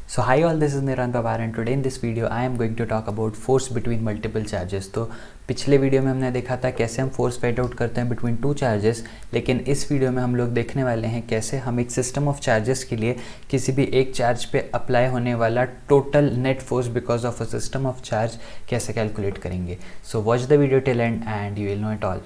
So hi all, this is Niran Pawar and today in this video I am going to talk about force between multiple charges। तो पिछले video में हमने देखा था कैसे हम फोर्स फाइंड आउट करते हैं बिटवीन टू चार्जेस, लेकिन इस वीडियो में हम लोग देखने वाले हैं कैसे हम एक सिस्टम ऑफ चार्जेस के लिए किसी भी एक चार्ज पे अप्लाई होने वाला total net force because of a system of charge कैसे कैलकुलेट करेंगे। So watch the video till end you will know it all.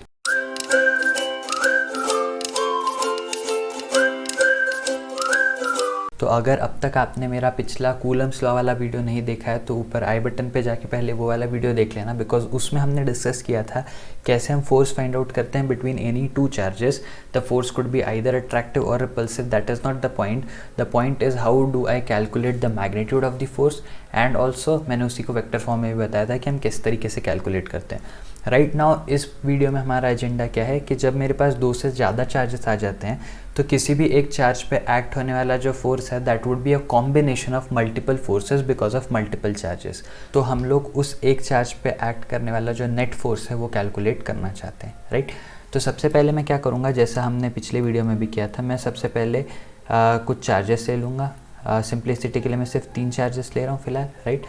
तो अगर अब तक आपने मेरा पिछला कूलम्स लॉ वाला वीडियो नहीं देखा है तो ऊपर आई बटन पे जाके पहले वो वाला वीडियो देख लेना, बिकॉज उसमें हमने डिस्कस किया था कैसे हम फोर्स फाइंड आउट करते हैं between any two charges. The force could be either attractive or repulsive, that is not the point. The point is how do I calculate the magnitude of the force, and also मैंने उसी को vector form में भी बताया था कि हम किस तरीके से कैलकुलेट करते हैं। राइट नाउ इस वीडियो में हमारा एजेंडा क्या है कि जब मेरे पास दो से ज़्यादा चार्जेस आ जाते हैं तो किसी भी एक चार्ज पे एक्ट होने वाला जो फोर्स है that would be a combination of multiple forces because of multiple charges. तो हम लोग उस एक चार्ज पे एक्ट करने वाला जो नेट फोर्स है वो कैलकुलेट करना चाहते हैं। राइट, तो सबसे पहले मैं क्या करूँगा, जैसा हमने पिछले वीडियो में भी किया था, मैं सबसे पहले कुछ चार्जेस ले लूँगा। सिंप्लिसिटी के लिए मैं सिर्फ 3 चार्जेस ले रहा हूँ फिलहाल। राइट,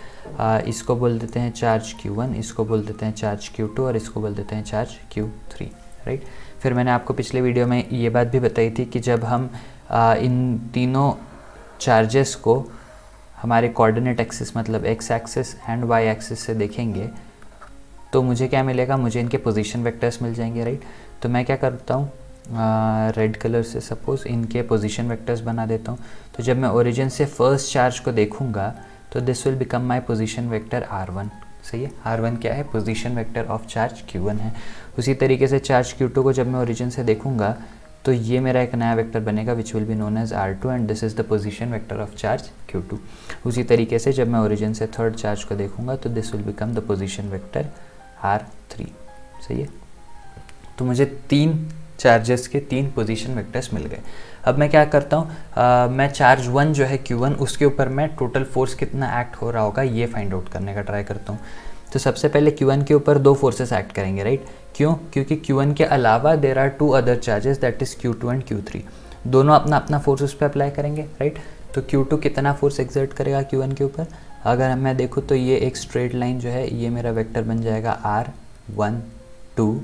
इसको बोल देते हैं चार्ज Q1, इसको बोल देते हैं चार्ज Q2 और इसको बोल देते हैं चार्ज Q3। राइट, फिर मैंने आपको पिछले वीडियो में ये बात भी बताई थी कि जब हम इन तीनों चार्जेस को हमारे कोऑर्डिनेट एक्सिस मतलब x axis and y axis से देखेंगे तो मुझे क्या मिलेगा, मुझे इनके पोजीशन वेक्टर्स मिल जाएंगे। राइट, तो मैं क्या करता हूँ, रेड कलर से सपोज इनके पोजीशन वेक्टर्स बना देता हूँ। तो जब मैं ओरिजिन से फर्स्ट चार्ज को देखूँगा तो this will become my position vector R1। सही है, R1 क्या है, position vector of charge Q1 है। उसी तरीके से चार्ज Q2 को जब मैं ओरिजिन से देखूँगा तो ये मेरा एक नया वेक्टर बनेगा which will be known as R2 and this is the position vector of charge Q2। उसी तरीके से जब मैं ओरिजिन से थर्ड चार्ज को देखूँगा तो this will become the position vector R3। सही है, तो मुझे 3 चार्जेस के 3 पोजीशन वेक्टर्स मिल गए। अब मैं क्या करता हूँ, मैं चार्ज 1 जो है Q1 उसके ऊपर मैं टोटल फोर्स कितना एक्ट हो रहा होगा ये फाइंड आउट करने का ट्राई करता हूँ। तो सबसे पहले Q1 के ऊपर 2 फोर्सेस एक्ट करेंगे। राइट, क्यों, क्योंकि Q1 के अलावा there are 2 other charges that is Q2 and Q3। दोनों अपना अपना फोर्स उस पर अप्लाई करेंगे। राइट, तो Q2 कितना फोर्स एक्सर्ट करेगा Q1 के ऊपर, अगर मैं देखूँ तो ये एक स्ट्रेट लाइन जो है ये मेरा वेक्टर बन जाएगा R1 2।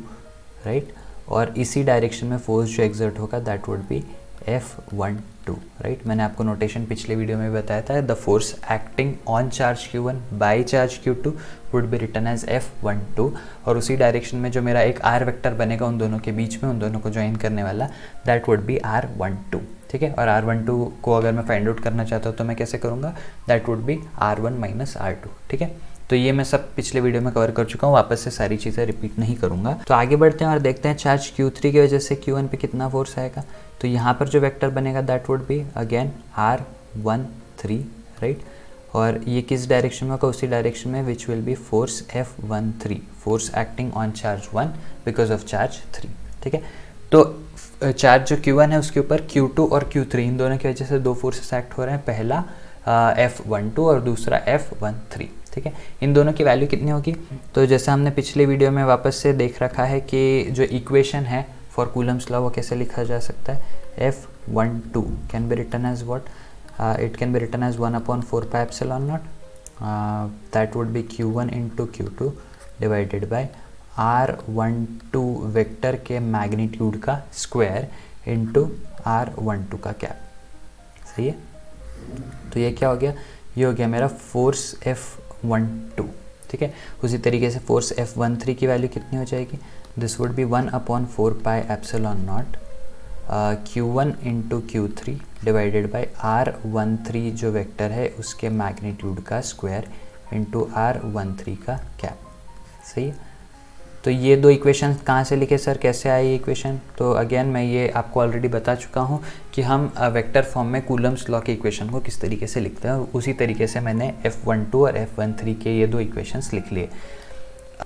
राइट, और इसी डायरेक्शन में फोर्स जो एक्सर्ट होगा that would B F12। Right, मैंने आपको नोटेशन पिछले वीडियो में बताया था, the force acting on charge Q1 by charge Q2 would be written as F12, और उसी डायरेक्शन में जो मेरा एक R वेक्टर बनेगा उन दोनों के बीच में, उन दोनों को ज्वाइन करने वाला, दैट वुड बी R12। ठीक है, और R12 को अगर मैं फाइंड आउट करना चाहता हूँ तो मैं कैसे करूँगा, that would B R1 minus R2। ठीक है, तो ये मैं सब पिछले वीडियो में कवर कर चुका हूँ, वापस से सारी चीज़ें रिपीट नहीं करूँगा। तो आगे बढ़ते हैं और देखते हैं चार्ज Q3 की वजह से Q1 पे कितना फोर्स आएगा। तो यहाँ पर जो वेक्टर बनेगा that would be again R13। Right, और ये किस डायरेक्शन में होगा, उसी डायरेक्शन में विच will B force F13, force acting on charge 1 because of charge 3। ठीक है, तो चार्ज जो Q1 है उसके ऊपर Q2 और Q3 इन दोनों की वजह से 2 फोर्सेस एक्ट हो रहे हैं, पहला F12 और दूसरा F13। ठीक है, इन दोनों की वैल्यू कितनी होगी, तो जैसे हमने पिछले वीडियो में वापस से देख रखा है कि जो इक्वेशन है फॉर कूलम्स लॉ वो कैसे लिखा जा सकता है, F12 can be written as what, it can be written as 1/4 pi epsilon naught, that would be Q1 into Q2 divided by R12 vector के मैग्नीट्यूड का स्क्वायर इंटू R12 का cap. सही है, तो ये क्या हो गया, ये हो गया मेरा फोर्स F12। ठीक है, उसी तरीके से फोर्स F13 की वैल्यू कितनी हो जाएगी, this would be 1/4 pi epsilon not Q1 into Q3 divided by R13 जो वेक्टर है उसके मैग्नीट्यूड का स्क्वायर इंटू R13 का कैप। सही है, तो ये 2 इक्वेशन कहाँ से लिखे सर, कैसे आई ये इक्वेशन, तो अगेन मैं ये आपको ऑलरेडी बता चुका हूँ कि हम वेक्टर फॉर्म में कूलम्स लॉ के इक्वेशन को किस तरीके से लिखते हैं, और उसी तरीके से मैंने F12 और F13 के ये 2 इक्वेशंस लिख लिए।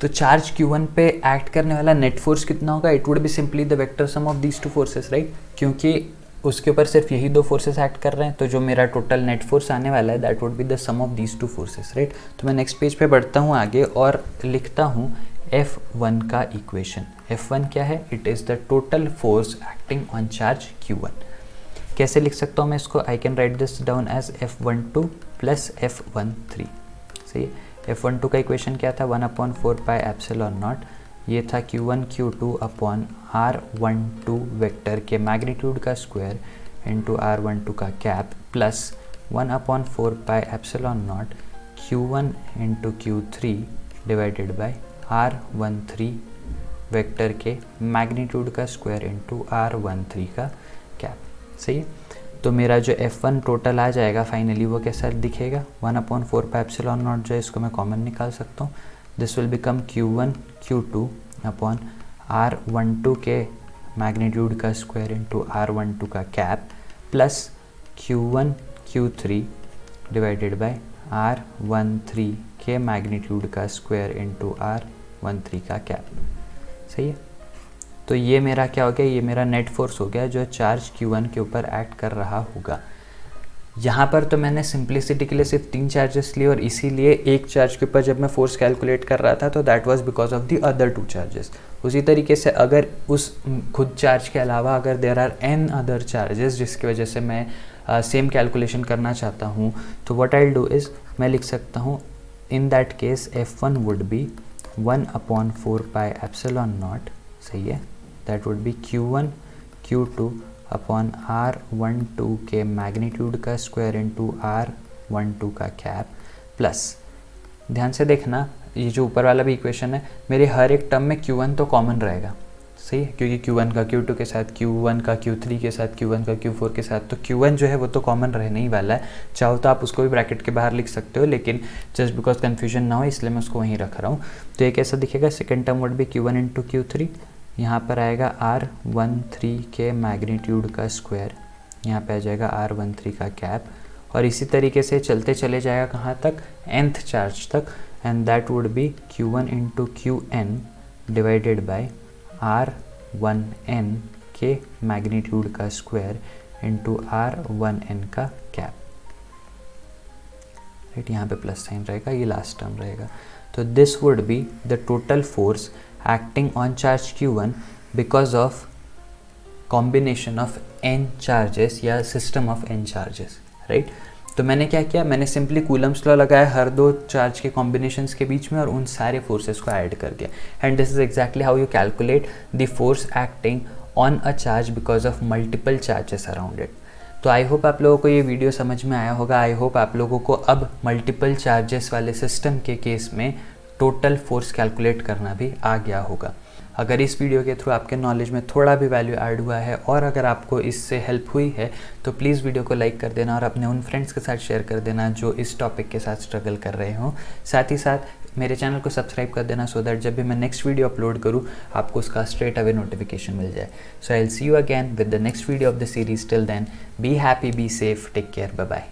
तो चार्ज Q1 पे एक्ट करने वाला नेट फोर्स कितना होगा, it would be simply the vector sum of these 2 forces. Right, क्योंकि उसके ऊपर सिर्फ यही 2 फोर्सेस एक्ट कर रहे हैं, तो जो मेरा टोटल नेट फोर्स आने वाला है that would be the sum of these 2 forces. Right, तो मैं नेक्स्ट पेज पे बढ़ता हूँ आगे और लिखता हूँ F1 का इक्वेशन। F1 क्या है, it is the total force acting on charge Q1। कैसे लिख सकता हूँ मैं इसको, I can write this down as F12 plus F13। सही है। F12 का इक्वेशन क्या था, 1/4 पाई एप्सिलॉन नॉट, ये था Q1 Q2 upon R12 vector के मैग्नीट्यूड का स्क्वायर इंटू R12 का cap plus 1/4 pi epsilon not Q1 into Q3 divided by R13 vector के मैग्नीट्यूड का स्क्वायर इंटू R13 का कैप। सही है। तो मेरा जो F1 टोटल आ जाएगा फाइनली वो कैसा दिखेगा, 1/4 पाई एप्सिलॉन नॉट जो है इसको मैं कॉमन निकाल सकता हूँ। This will become Q1 Q2 upon R12 के मैग्नीट्यूड का स्क्वायर इंटू R12 का cap plus Q1 Q3 divided by R13 के मैग्नीट्यूड का स्क्वायर इंटू R13 का कैप। सही है। तो ये मेरा क्या हो गया, ये मेरा नेट फोर्स हो गया जो चार्ज Q1 के ऊपर एक्ट कर रहा होगा। यहाँ पर तो मैंने सिंप्लिसिटी के लिए सिर्फ 3 चार्जेस लिए और इसीलिए एक चार्ज के ऊपर जब मैं फोर्स कैलकुलेट कर रहा था तो that was because of the other 2 charges. उसी तरीके से अगर उस खुद चार्ज के अलावा अगर there are n other charges जिसकी वजह से मैं सेम कैलकुलेशन करना चाहता हूँ तो what I will do is मैं लिख सकता हूँ in that case F1 would be 1/4 pi epsilon not. सही है। That would be Q1 Q2 upon R12 के मैग्नीट्यूड का स्क्वायर इंटू R12 का कैप प्लस, ध्यान से देखना ये जो ऊपर वाला भी इक्वेशन है मेरे हर एक टर्म में Q1 तो कॉमन रहेगा। सही है, क्योंकि Q1 का Q2 के साथ, Q1 का Q3 के साथ, Q1 का Q4 के साथ, तो Q1 जो है वो तो कॉमन रहने ही वाला है। चाहो तो आप उसको भी ब्रैकेट के बाहर लिख सकते हो, लेकिन जस्ट बिकॉज कन्फ्यूजन ना हो इसलिए मैं उसको वहीं रख रहा हूँ। तो ये कैसा दिखेगा, second term would be Q1 into Q3, यहाँ पर आएगा R13 के मैग्नीट्यूड का स्क्वायर, यहाँ पे आ जाएगा R13 का कैप, और इसी तरीके से चलते चले जाएगा कहाँ तक, nth चार्ज तक, and that would be Q1 into Qn divided by R1n के मैग्नीट्यूड का स्क्वायर इंटू R1n का कैप। राइट, यहाँ पे प्लस साइन रहेगा, ये लास्ट टर्म रहेगा। तो this would be the total force acting on charge Q1 because of combination of n charges या system of n charges, right? तो मैंने क्या किया, मैंने सिंपली कूलम्स लॉ लगाया हर 2 चार्ज के कॉम्बिनेशंस के बीच में और उन सारे फोर्सेस को ऐड कर दिया, and this is exactly how you calculate the force acting on a charge because of multiple charges around it. तो आई होप आप लोगों को ये वीडियो समझ में आया होगा। आई होप आप लोगों को अब मल्टीपल चार्जेस वाले सिस्टम के केस में टोटल फोर्स कैलकुलेट करना भी आ गया होगा। अगर इस वीडियो के थ्रू आपके नॉलेज में थोड़ा भी वैल्यू ऐड हुआ है और अगर आपको इससे हेल्प हुई है तो प्लीज़ वीडियो को लाइक कर देना और अपने उन फ्रेंड्स के साथ शेयर कर देना जो इस टॉपिक के साथ स्ट्रगल कर रहे हों। साथ ही साथ मेरे चैनल को सब्सक्राइब कर देना सो दैट जब भी मैं नेक्स्ट वीडियो अपलोड करूँ आपको उसका स्ट्रेट अवे नोटिफिकेशन मिल जाए। So I will see you again with the next video of the series. Till then be happy, be safe, take care, bye bye.